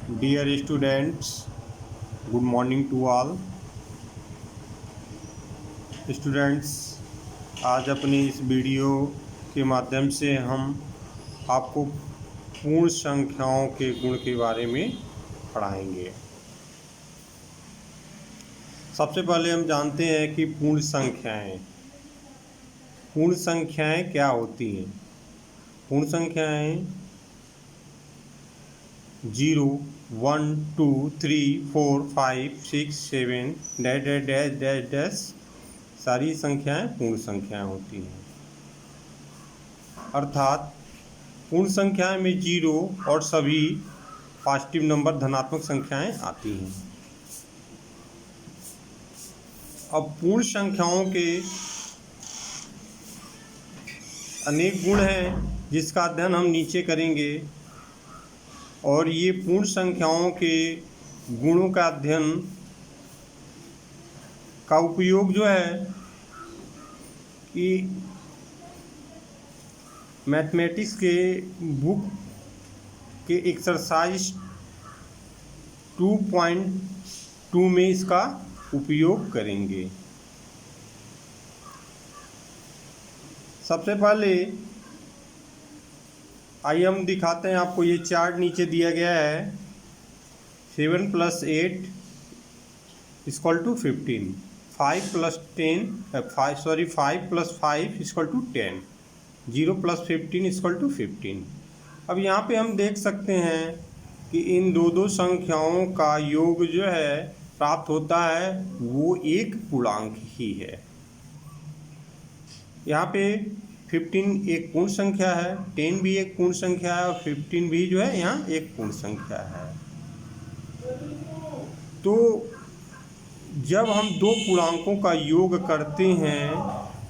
Dear students, good morning to all. Students, आज अपनी इस वीडियो के माध्यम से हम आपको पूर्ण संख्याओं के गुण के बारे में पढ़ाएंगे। सबसे पहले हम जानते हैं कि पूर्ण संख्याएं क्या होती हैं। पूर्ण संख्याएं 0, 1, 2, 3, 4, 5, 6, 7 dash dash dash dash dash सारी संख्याएं पूर्ण संख्याएं होती हैं। अर्थात पूर्ण संख्याएं में 0 और सभी पॉजिटिव नंबर धनात्मक संख्याएं आती हैं। अब पूर्ण संख्याओं के अनेक गुण हैं जिसका अध्ययन हम नीचे करेंगे, और ये पूर्ण संख्याओं के गुणों का अध्ययन का उपयोग जो है कि मैथमेटिक्स के बुक के एक्सरसाइज 2.2 में इसका उपयोग करेंगे। सबसे पहले आइए हम दिखाते हैं आपको। ये चार्ट नीचे दिया गया है। 7 + 8 = 15, 5 + 5 + 5 = 10, 0 + 15 = 15। अब यहाँ पे हम देख सकते हैं कि इन दो संख्याओं का योग जो है प्राप्त होता है, वो एक पूर्णांक ही है। यहाँ पे 15 एक पूर्ण संख्या है, 10 भी एक पूर्ण संख्या है, और 15 भी जो है यहाँ एक पूर्ण संख्या है। तो जब हम दो पूर्णांकों का योग करते हैं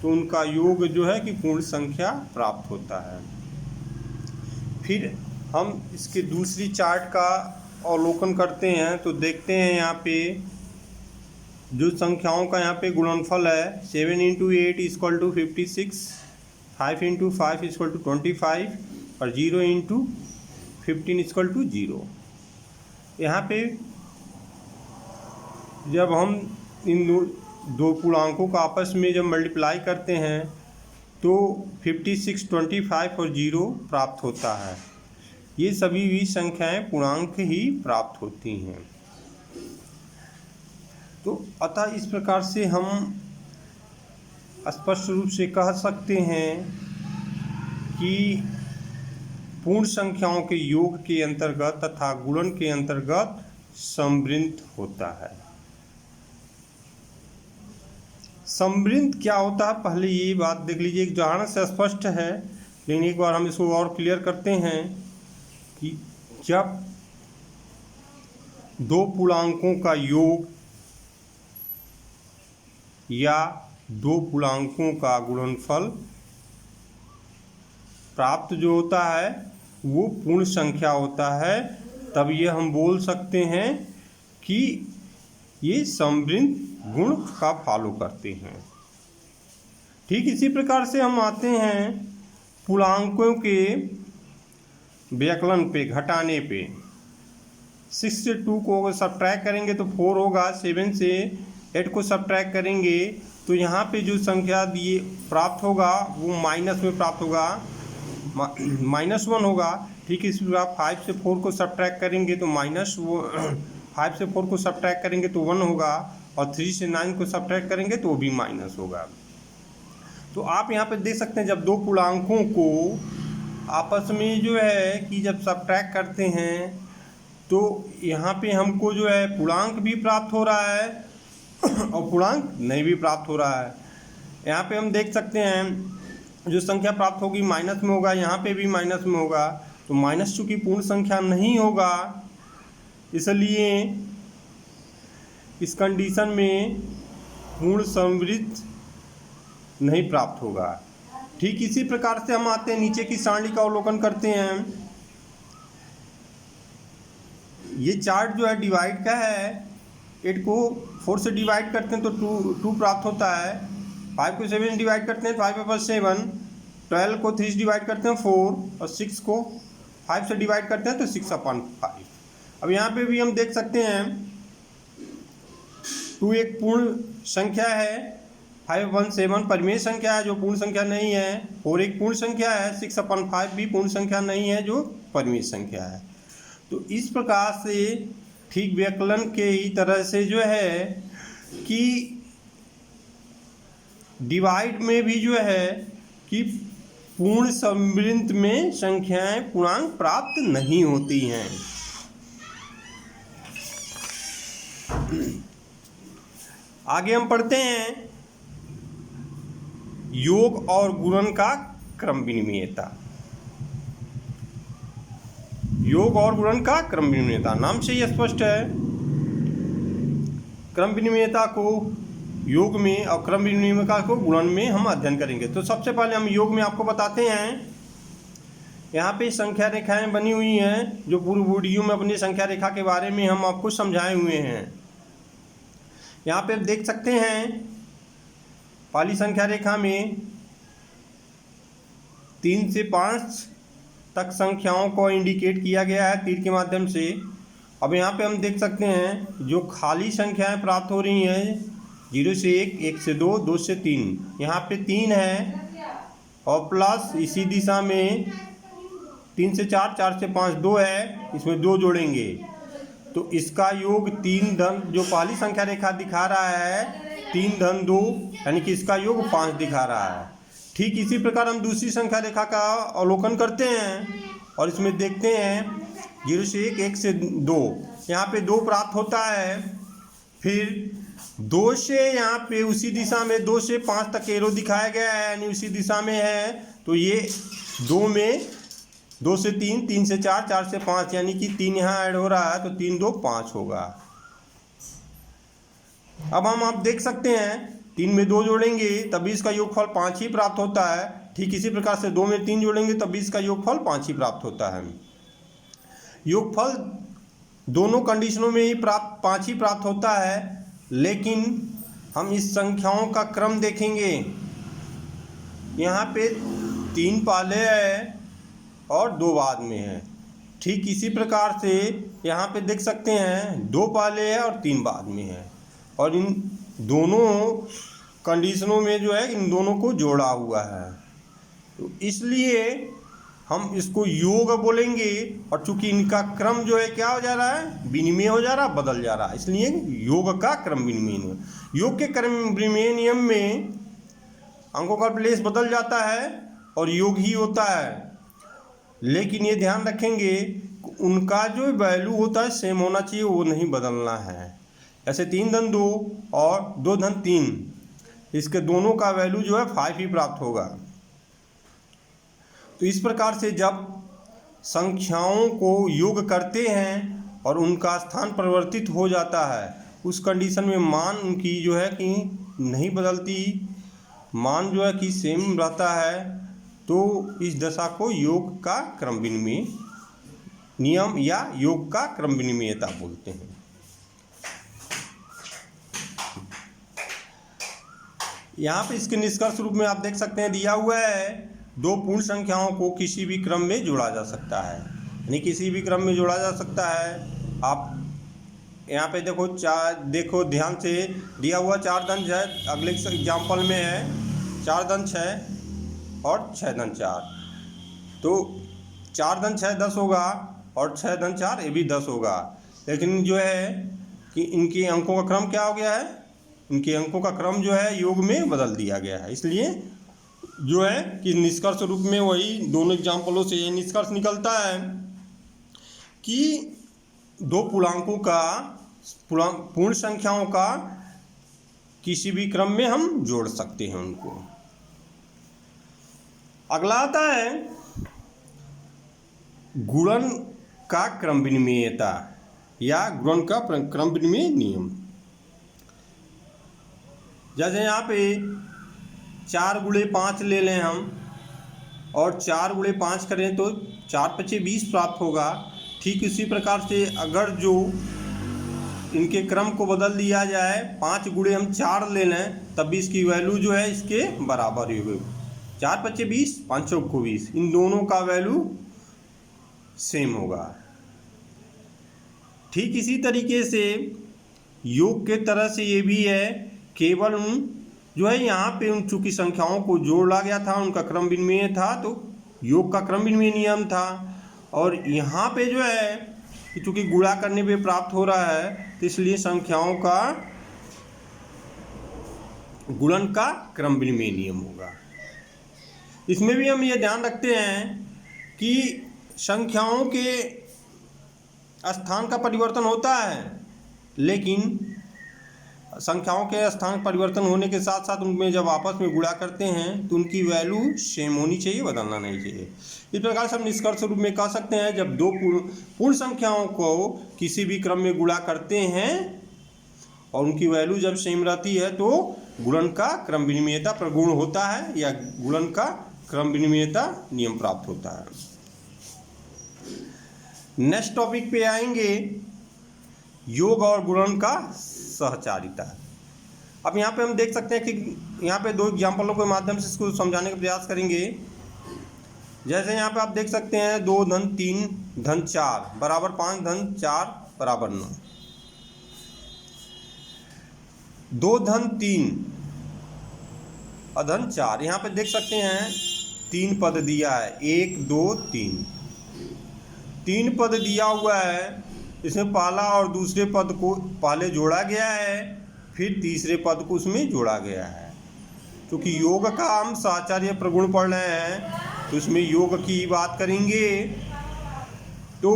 तो उनका योग जो है कि पूर्ण संख्या प्राप्त होता है। फिर हम इसके दूसरी चार्ट का अवलोकन करते हैं तो देखते हैं यहाँ पे जो संख्याओं का यहाँ पे गुणनफल है। 7 × 8 = 56, 5 × 5 = 25, और 0 × 15 = 0। यहाँ पे जब हम इन दो पूर्णांकों का आपस में जब मल्टीप्लाई करते हैं तो 56, 25 और 0 प्राप्त होता है। ये सभी भी संख्याएं पूर्णांक ही प्राप्त होती हैं। तो अतः इस प्रकार से हम स्पष्ट रूप से कह सकते हैं कि पूर्ण संख्याओं के योग के अंतर्गत तथा गुणन के अंतर्गत समवृत्त होता है। समवृत्त क्या होता है, पहले ये बात देख लीजिए। एक उदाहरण से स्पष्ट है, लेकिन एक बार हम इसको और क्लियर करते हैं कि जब दो पूर्णांकों का योग या दो पूर्णांकों का गुणनफल प्राप्त जो होता है वो पूर्ण संख्या होता है, तब ये हम बोल सकते हैं कि ये समवृत्त गुण का फॉलो करते हैं। ठीक इसी प्रकार से हम आते हैं पूर्णांकों के व्यकलन पे, घटाने पे। 6 से 2 को अगर सब्ट्रैक्ट करेंगे तो 4 होगा। 7 से 8 को सब्ट्रैक्ट करेंगे तो यहाँ पे जो संख्या दिए प्राप्त होगा वो माइनस में प्राप्त होगा, -1 होगा। ठीक इसी प्रकार 5 से 4 को सब्ट्रैक्ट करेंगे तो -5 से 4 को सब्ट्रैक्ट करेंगे तो 1 होगा, और 3 से 9 को सब्ट्रैक्ट करेंगे तो वो भी माइनस होगा। तो आप यहाँ पे देख सकते हैं जब दो पूर्णांकों को आपस में जो है कि जब सब्ट्रैक्ट करते हैं तो यहाँ पे हमको जो है पूर्णांक भी प्राप्त हो रहा है और पूर्णांक नहीं भी प्राप्त हो रहा है। यहाँ पे हम देख सकते हैं जो संख्या प्राप्त होगी माइनस में होगा, यहाँ पे भी माइनस में होगा। तो माइनस चूँकि पूर्ण संख्या नहीं होगा, इसलिए इस कंडीशन में पूर्ण समवृत्त नहीं प्राप्त होगा। ठीक इसी प्रकार से हम आते हैं नीचे की सारणी का अवलोकन करते हैं। ये चार्ट जो है डिवाइड का है। 8 को 4 से डिवाइड करते हैं तो 2 प्राप्त होता है। 5 को 7 से डिवाइड करते हैं, 5/7। 12 को 3 से डिवाइड करते हैं 4, और 6 को 5 से डिवाइड करते हैं तो 6/5। अब यहाँ पे भी हम देख सकते हैं 2 एक पूर्ण संख्या है, 517 परिमेय संख्या है जो पूर्ण संख्या नहीं है, 4 एक पूर्ण संख्या है, 6/5 भी पूर्ण संख्या नहीं है जो परिमेय संख्या है। तो इस प्रकार से ठीक व्यकलन के ही तरह से जो है कि डिवाइड में भी जो है कि पूर्ण समृद्ध में संख्याएं पूर्णांक प्राप्त नहीं होती हैं। आगे हम पढ़ते हैं योग और गुणन का क्रम विनिमेयता। योग और गुणन का क्रम विनिमेयता नाम से ही स्पष्ट है। क्रम विनिमेयता को योग में और क्रम विनिमेयता को गुणन में हम अध्ययन करेंगे। तो सबसे पहले हम योग में आपको बताते हैं, यहाँ पे संख्या रेखाएं बनी हुई हैं जो पूर्व वीडियो में अपनी संख्या रेखा के बारे में हम आपको समझाए हुए हैं। यहाँ पे आप देख सकते हैं पहली संख्या रेखा में 3 से 5 तक संख्याओं को इंडिकेट किया गया है तीर के माध्यम से। अब यहाँ पे हम देख सकते हैं जो खाली संख्याएं प्राप्त हो रही हैं 0 से 1, 1 से 2, 2 से 3, यहाँ पे 3 है और प्लस इसी दिशा में 3 से 4, 4 से 5 2 है, इसमें 2 जोड़ेंगे तो इसका योग 3 धन जो पहली संख्या रेखा दिखा रहा है 3 धन 2 यानी कि इसका योग 5 दिखा रहा है। ठीक इसी प्रकार हम दूसरी संख्या रेखा का अवलोकन करते हैं और इसमें देखते हैं 0 से 1, 1 से 2, यहाँ पे 2 प्राप्त होता है। फिर 2 से यहाँ पे उसी दिशा में 2 से 5 तक एरो दिखाया गया है यानी उसी दिशा में है, तो ये 2 में 2 से 3, 3 से 4, 4 से 5 यानी कि 3 यहाँ ऐड हो रहा है तो 3 2 5 होगा। अब हम आप देख सकते हैं 3 में 2 जोड़ेंगे तभी इसका योगफल 5 ही प्राप्त होता है। ठीक इसी प्रकार से 2 में 3 जोड़ेंगे तभी इसका योगफल 5 ही प्राप्त होता है। योगफल दोनों कंडीशनों में ही 5 ही प्राप्त होता है, लेकिन हम इस संख्याओं का क्रम देखेंगे। यहाँ पे 3 पहले है और 2 बाद में है। ठीक इसी प्रकार से यहाँ पे देख सकते हैं 2 पहले है और 3 बाद में है और इन दोनों कंडीशनों में जो है इन दोनों को जोड़ा हुआ है, तो इसलिए हम इसको योग बोलेंगे। और चूंकि इनका क्रम जो है क्या हो जा रहा है, विनिमय हो जा रहा है, बदल जा रहा है, इसलिए योग का क्रम विनिमय नियम। योग के क्रम विनिमय नियम में अंकों का प्लेस बदल जाता है और योग ही होता है, लेकिन ये ध्यान रखेंगे उनका जो वैल्यू होता है सेम होना चाहिए, वो नहीं बदलना है। ऐसे 3 धन 2 और 2 धन 3, इसके दोनों का वैल्यू जो है 5 ही प्राप्त होगा। तो इस प्रकार से जब संख्याओं को योग करते हैं और उनका स्थान परिवर्तित हो जाता है, उस कंडीशन में मान उनकी जो है कि नहीं बदलती, मान जो है कि सेम रहता है, तो इस दशा को योग का क्रम विनिमय नियम या योग का क्रम विनिमयता बोलते हैं। यहाँ पे इसके निष्कर्ष रूप में आप देख सकते हैं दिया हुआ है 2 पूर्ण संख्याओं को किसी भी क्रम में जोड़ा जा सकता है, यानी किसी भी क्रम में जोड़ा जा सकता है। आप यहाँ पे देखो ध्यान से दिया हुआ 4 धन 6, अगले एग्जाम्पल में है 4 धन 6 और 6 धन 4, तो 4 धन 6 10 होगा और 6 धन 4 ये भी 10 होगा, लेकिन जो है कि इनके अंकों का क्रम क्या हो गया है, इनके अंकों का क्रम जो है योग में बदल दिया गया है। इसलिए जो है कि निष्कर्ष रूप में वही दोनों एग्जाम्पलों से ये निष्कर्ष निकलता है कि 2 पूर्णांकों का पूर्ण संख्याओं का किसी भी क्रम में हम जोड़ सकते हैं उनको। अगला आता है गुणन का क्रम विनिमयता या गुणन का क्रम विनिमय नियम। जैसे यहाँ पे 4 गुणे 5 ले लें हम और 4 गुणे 5 करें तो 4 × 5 = 20 प्राप्त होगा। ठीक इसी प्रकार से अगर जो इनके क्रम को बदल दिया जाए, 5 गुणे हम 4 ले लें तब भी इसकी वैल्यू जो है इसके बराबर ही होगी। 4 × 5 = 20, 5 × 4 = 20, इन दोनों का वैल्यू सेम होगा। ठीक इसी तरीके से योग के तरह से ये भी है, केवल उन जो है यहाँ पे उन चूंकि संख्याओं को जोड़ा गया था, उनका क्रम विनिमय था, तो योग का क्रम विनिमय नियम था। और यहाँ पे जो है कि चूंकि गुणा करने पे प्राप्त हो रहा है, तो इसलिए संख्याओं का गुणन का क्रम विनिमय नियम होगा। इसमें भी हम ये ध्यान रखते हैं कि संख्याओं के स्थान का परिवर्तन होता है, लेकिन संख्याओं के स्थान परिवर्तन होने के साथ साथ उनमें जब आपस में गुणा करते हैं तो उनकी वैल्यू सेम होनी चाहिए, बदलना नहीं चाहिए। इस प्रकार से हम निष्कर्ष रूप में कह सकते हैं, जब दो पूर्ण संख्याओं को किसी भी क्रम में गुणा करते हैं और उनकी वैल्यू जब सेम रहती है तो गुणन का क्रम विनिमयता प्रगुण होता है, या गुणन का क्रम विनिमयता नियम प्राप्त होता है। नेक्स्ट टॉपिक पे आएंगे, योग और गुणन का सहचारिता। अब यहाँ पे हम देख सकते हैं कि यहाँ पे दो एग्जाम्पलों के माध्यम से इसको समझाने का प्रयास करेंगे। जैसे यहाँ पे आप देख सकते हैं 2 धन 3 धन 4 बराबर 5 धन 4 बराबर 9। 2 धन 3 धन 4, यहाँ पे देख सकते हैं 3 पद दिया है, 1 2 3, 3 पद दिया हुआ है। इसमें पहला और दूसरे पद को पहले जोड़ा गया है, फिर तीसरे पद को उसमें जोड़ा गया है। क्योंकि योग का हम सहचार्य प्रगुण पढ़ रहे हैं तो इसमें योग की बात करेंगे। तो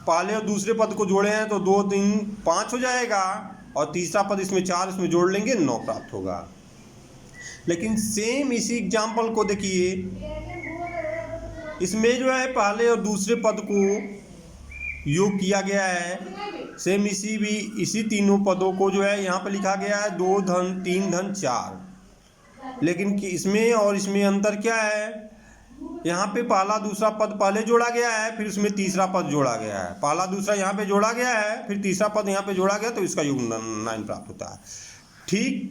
पहले और दूसरे पद को जोड़े हैं तो 2 3 5 हो जाएगा, और तीसरा पद इसमें 4, इसमें जोड़ लेंगे 9 प्राप्त होगा। लेकिन सेम इसी एग्जाम्पल को देखिए, इसमें जो है पहले और दूसरे पद को योग किया गया है। सेम इसी तीनों पदों को जो है यहाँ पर लिखा गया है 2 धन 3 धन 4। लेकिन इसमें और इसमें अंतर क्या है, यहाँ पे पहला दूसरा पद पहले जोड़ा गया है, फिर उसमें तीसरा पद जोड़ा गया है। पहला दूसरा यहाँ पे जोड़ा गया है, फिर तीसरा पद यहाँ पे जोड़ा गया, तो इसका योग 9 प्राप्त होता है। ठीक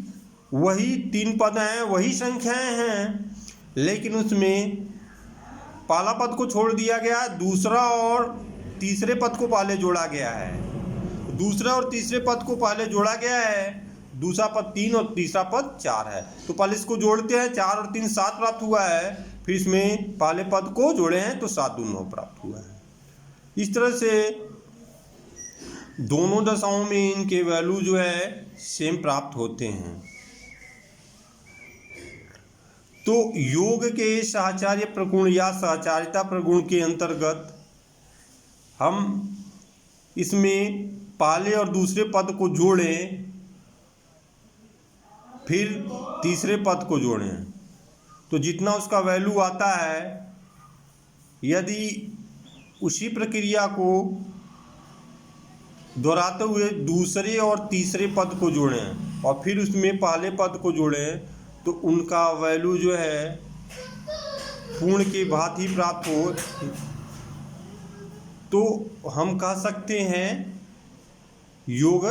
वही 3 पद हैं, वही संख्याएं हैं, लेकिन उसमें पहला पद को छोड़ दिया गया, दूसरा और तीसरे पद को पहले जोड़ा गया है। दूसरा और तीसरे पद को पहले जोड़ा गया है, दूसरा पद 3 और तीसरा पद 4 है। तो पहले इसको जोड़ते हैं, 4 और 3 7 प्राप्त हुआ है, फिर इसमें पहले पद को जोड़े हैं तो 7 2 9 प्राप्त हुआ है। इस तरह से दोनों दशाओं में इनके वैल्यू जो है सेम प्राप्त होते हैं। तो योग के सहचार्य प्रगुण या सहचारिता प्रगुण के अंतर्गत हम इसमें पहले और दूसरे पद को जोड़ें, फिर तीसरे पद को जोड़ें, तो जितना उसका वैल्यू आता है, यदि उसी प्रक्रिया को दोहराते हुए दूसरे और तीसरे पद को जोड़ें और फिर उसमें पहले पद को जोड़ें, तो उनका वैल्यू जो है पूर्ण की भांति प्राप्त हो, तो हम कह सकते हैं योग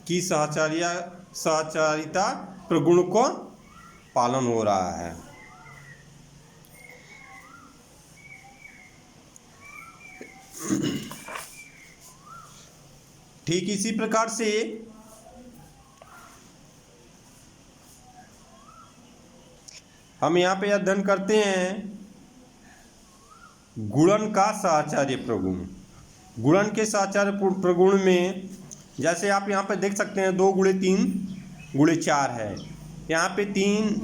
की सहचारिता प्रगुण का पालन हो रहा है। ठीक इसी प्रकार से हम यहाँ पे अध्ययन करते हैं गुणन का सहचार्य प्रगुण। गुणन के सहचार्य प्रगुण में जैसे आप यहाँ पे देख सकते हैं 2 × 3 × 4 है। यहाँ पे 3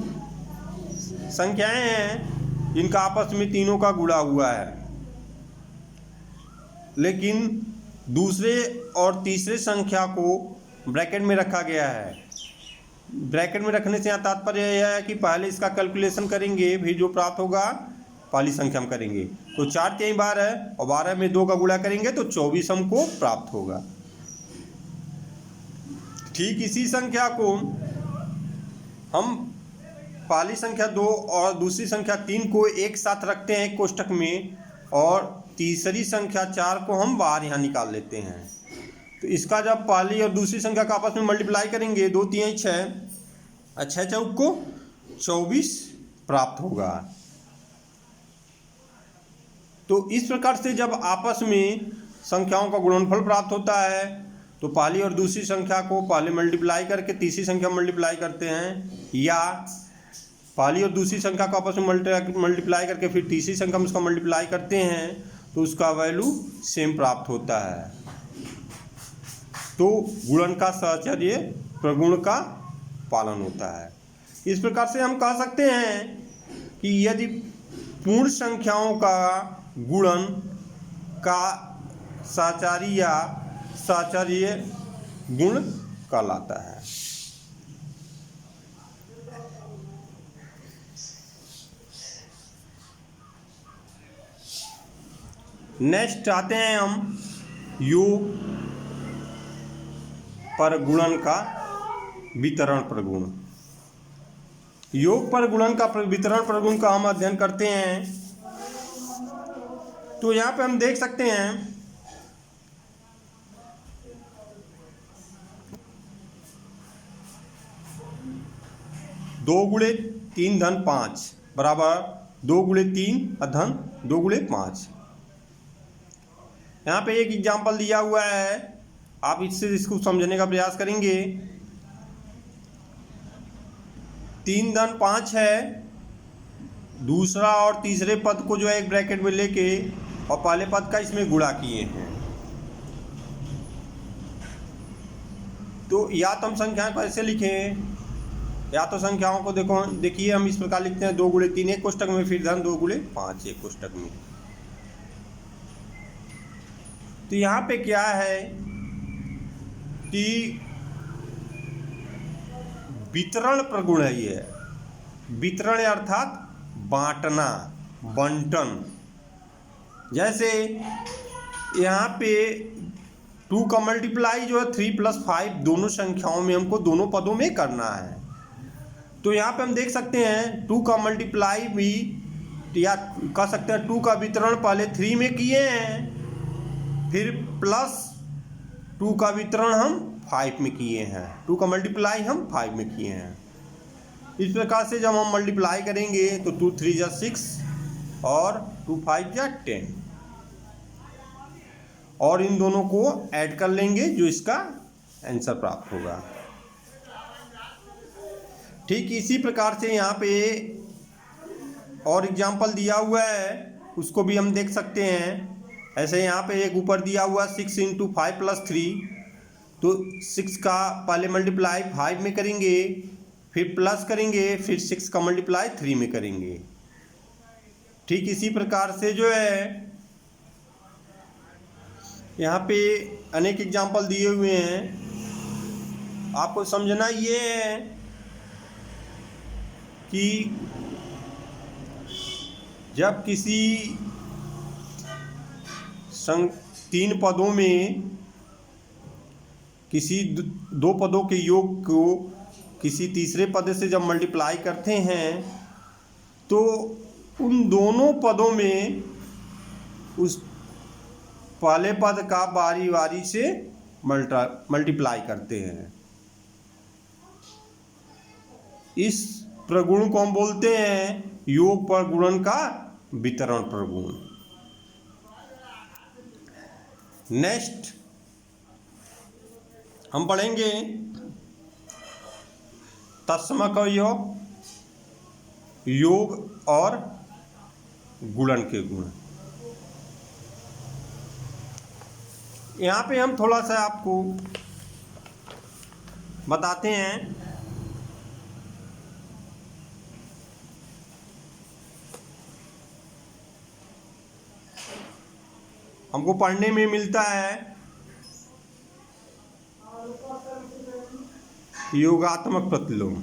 संख्याएं हैं जिनका आपस में तीनों का गुणा हुआ है, लेकिन दूसरे और तीसरे संख्या को ब्रैकेट में रखा गया है। ब्रैकेट में रखने से यहाँ तात्पर्य यह है कि पहले इसका कैलकुलेशन करेंगे, फिर जो प्राप्त होगा पहली संख्या हम करेंगे। तो 4 3 12 और 12 में 2 का गुणा करेंगे तो 24 हमको प्राप्त होगा। ठीक इसी संख्या को हम पहली संख्या 2 और दूसरी संख्या 3 को एक साथ रखते हैं एक कोष्ठक में, और तीसरी संख्या 4 को हम बाहर यहाँ निकाल लेते हैं। तो इसका जब पहली और दूसरी संख्या का आपस में मल्टीप्लाई करेंगे, 2 3 6, 6 चौक को 24 प्राप्त होगा। तो इस प्रकार से जब आपस में संख्याओं का गुणनफल प्राप्त होता है तो पहली और दूसरी संख्या को पहले मल्टीप्लाई करके तीसरी संख्या मल्टीप्लाई करते हैं, या पहली और दूसरी संख्या को आपस में मल्टीप्लाई करके फिर तीसरी संख्या में उसका मल्टीप्लाई करते हैं, तो उसका वैल्यू सेम प्राप्त होता है। तो गुणन का साहचर्य प्रगुण का पालन होता है। इस प्रकार से हम कह सकते हैं कि यदि पूर्ण संख्याओं का गुणन का साहचर्य या साहचर्य गुण कहलाता है। नेक्स्ट आते हैं हम योग पर गुणन का वितरण प्रगुण। योग पर गुणन का वितरण प्रगुण का हम अध्ययन करते हैं। तो यहाँ पे हम देख सकते हैं दो गुणे तीन धन 5 बराबर 2 गुणे 3 धन 2 गुणे 5। यहाँ पे एक एग्जाम्पल दिया हुआ है, आप इससे इसको समझने का प्रयास करेंगे। 3 धन 5 है, दूसरा और तीसरे पद को जो है एक ब्रैकेट में लेके और पहले पद का इसमें गुणा किए हैं। तो या तो हम संख्याएं को ऐसे लिखें, या तो संख्याओं को देखिए हम इस प्रकार लिखते हैं 2 गुणे 3 एक कोष्टक में, फिर धन 2 गुणे 5 एक कोष्टक में। तो यहाँ पे क्या है कि वितरण प्रगुण है। ये वितरण अर्थात बांटना, बंटन। जैसे यहाँ पे 2 का मल्टीप्लाई जो है 3 + 5 दोनों संख्याओं में हमको दोनों पदों में करना है। तो यहाँ पे हम देख सकते हैं 2 का मल्टीप्लाई भी, या कह सकते हैं 2 का वितरण पहले 3 में किए हैं, फिर प्लस 2 का वितरण हम 5 में किए हैं, 2 का मल्टीप्लाई हम 5 में किए हैं। इस प्रकार से जब हम मल्टीप्लाई करेंगे तो 2 3 जा 6 और 2 5 जा 10, और इन दोनों को ऐड कर लेंगे जो इसका आंसर प्राप्त होगा। ठीक इसी प्रकार से यहाँ पे और एग्जाम्पल दिया हुआ है, उसको भी हम देख सकते हैं। ऐसे यहाँ पे एक ऊपर दिया हुआ 6 × 5 + 3, तो 6 का पहले मल्टीप्लाई 5 में करेंगे, फिर प्लस करेंगे, फिर 6 का मल्टीप्लाई 3 में करेंगे। ठीक इसी प्रकार से जो है यहाँ पे अनेक एग्जाम्पल दिए हुए हैं। आपको समझना ये है कि जब किसी 3 पदों में किसी 2 पदों के योग को किसी तीसरे पद से जब मल्टीप्लाई करते हैं, तो उन दोनों पदों में उस पहले पद का बारी बारी से मल्टीप्लाई करते हैं। इस प्रगुण को हम बोलते हैं योग पर गुणन का वितरण प्रगुण। नेक्स्ट हम पढ़ेंगे तत्समक योग और गुणन के गुण। यहाँ पे हम थोड़ा सा आपको बताते हैं। हमको पढ़ने में मिलता है योगात्मक प्रतिलोम।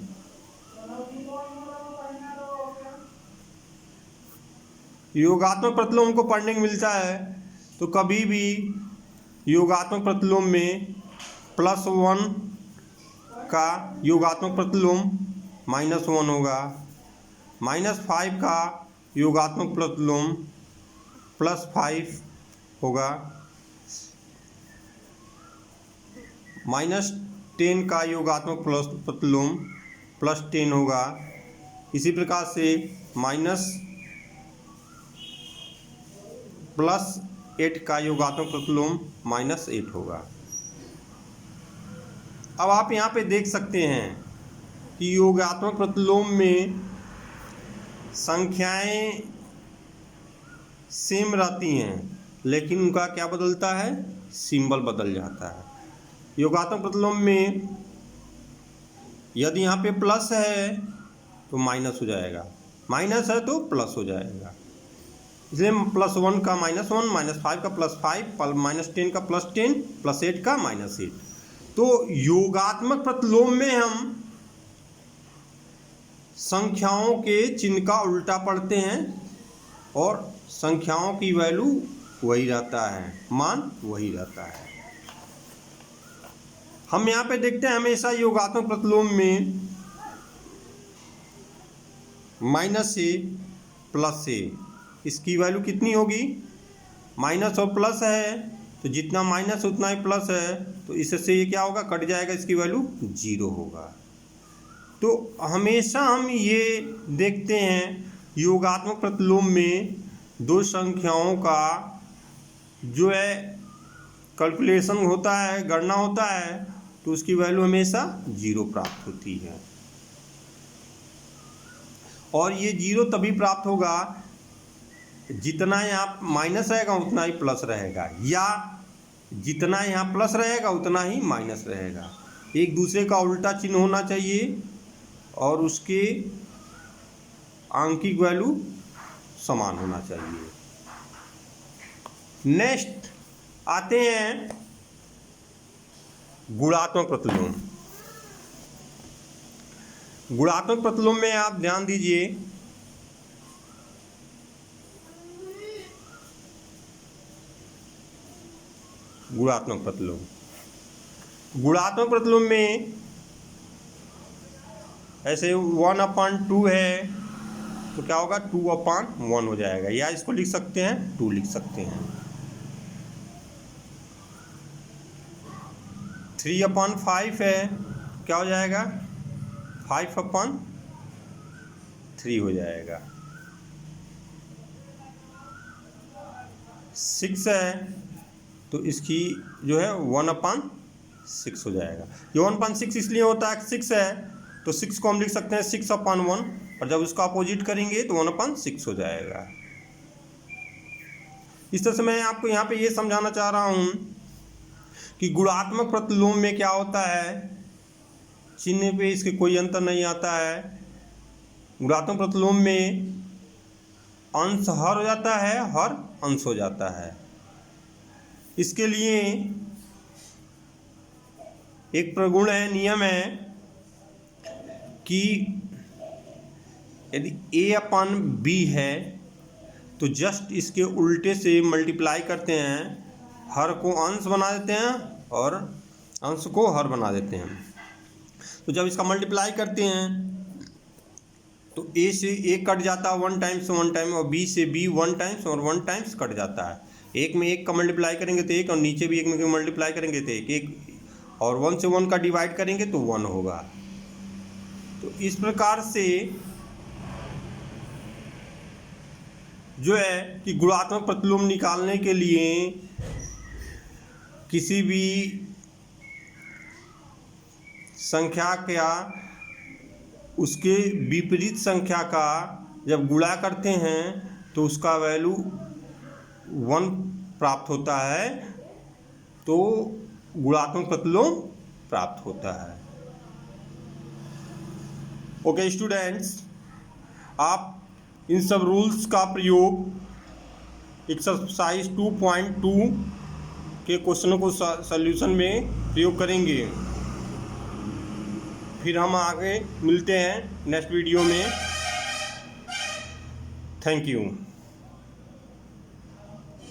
योगात्मक प्रतिलोम को पढ़ने को मिलता है, तो कभी भी योगात्मक प्रतिलोम में +1 का योगात्मक प्रतिलोम -1 होगा, -5 का योगात्मक प्रतिलोम +5 होगा, -10 का योगात्मक प्रतिलोम +10 होगा। इसी प्रकार से +8 का योगात्मक प्रतिलोम -8 होगा। अब आप यहाँ पे देख सकते हैं कि योगात्मक प्रतिलोम में संख्याएं सेम रहती हैं, लेकिन उनका क्या बदलता है, सिंबल बदल जाता है। योगात्मक प्रतिलोम में यदि यहाँ पे प्लस है तो माइनस हो जाएगा, माइनस है तो प्लस हो जाएगा, इसलिए +1 का -1, -5 का +5, -10 का +10, +8 का -8। तो योगात्मक प्रतिलोम में हम संख्याओं के चिन्ह का उल्टा पढ़ते हैं और संख्याओं की वैल्यू वही रहता है, मान वही रहता है। हम यहाँ पे देखते हैं हमेशा योगात्मक प्रतिलोम में -a +a, इसकी वैल्यू कितनी होगी, माइनस और प्लस है तो जितना माइनस उतना ही प्लस है, तो इससे ये क्या होगा, कट जाएगा, इसकी वैल्यू 0 होगा। तो हमेशा हम ये देखते हैं योगात्मक प्रतिलोम में दो संख्याओं का जो है कैलकुलेशन होता है, गणना होता है, तो उसकी वैल्यू हमेशा 0 प्राप्त होती है। और ये 0 तभी प्राप्त होगा जितना यहाँ माइनस रहेगा उतना ही प्लस रहेगा, या जितना यहाँ प्लस रहेगा उतना ही माइनस रहेगा। एक दूसरे का उल्टा चिन्ह होना चाहिए और उसके आंकिक वैल्यू समान होना चाहिए। नेक्स्ट आते हैं गुणात्मक प्रतिलोम। गुणात्मक प्रतिलोम में आप ध्यान दीजिए, गुणात्मक प्रतिलोम, गुणात्मक प्रतिलोम में ऐसे 1/2 है तो क्या होगा, 2/1 हो जाएगा, या इसको लिख सकते हैं 2 लिख सकते हैं। 3/5 है, क्या हो जाएगा, 5/3 हो जाएगा। 6 है तो इसकी जो है 1/6 हो जाएगा। ये 1/6 इसलिए होता है, 6 है तो 6 को हम लिख सकते हैं 6/1, और जब उसका अपोजिट करेंगे तो 1/6 हो जाएगा। इस तरह से मैं आपको यहाँ पे ये समझाना चाह रहा हूँ कि गुणात्मक प्रतिलोम में क्या होता है, चिन्ह पे इसके कोई अंतर नहीं आता है। गुणात्मक प्रतिलोम में अंश हर हो जाता है, हर अंश हो जाता है। इसके लिए एक प्रगुण है, नियम है कि यदि a/b है तो जस्ट इसके उल्टे से मल्टीप्लाई करते हैं, हर को अंश बना देते हैं और अंश को हर बना देते हैं। तो जब इसका मल्टीप्लाई करते हैं तो a से a कट जाता है 1 टाइम्स, और b से b 1 टाइम्स और 1 टाइम्स कट जाता है। एक में एक का मल्टीप्लाई करेंगे तो 1, और नीचे भी एक में मल्टीप्लाई करेंगे तो 1, और 1 से 1 का डिवाइड करेंगे तो 1 होगा। तो इस प्रकार से जो है कि गुणात्मक प्रतिलोम निकालने के लिए किसी भी संख्या का उसके विपरीत संख्या का जब गुणा करते हैं तो उसका वैल्यू 1 प्राप्त होता है, तो गुणात्मक प्रतिलोम प्राप्त होता है। ओके स्टूडेंट्स, आप इन सब रूल्स का प्रयोग एक्सरसाइज 2.2 के क्वेश्चनों को सॉल्यूशन में प्रयोग करेंगे। फिर हम आगे मिलते हैं नेक्स्ट वीडियो में। Thank you.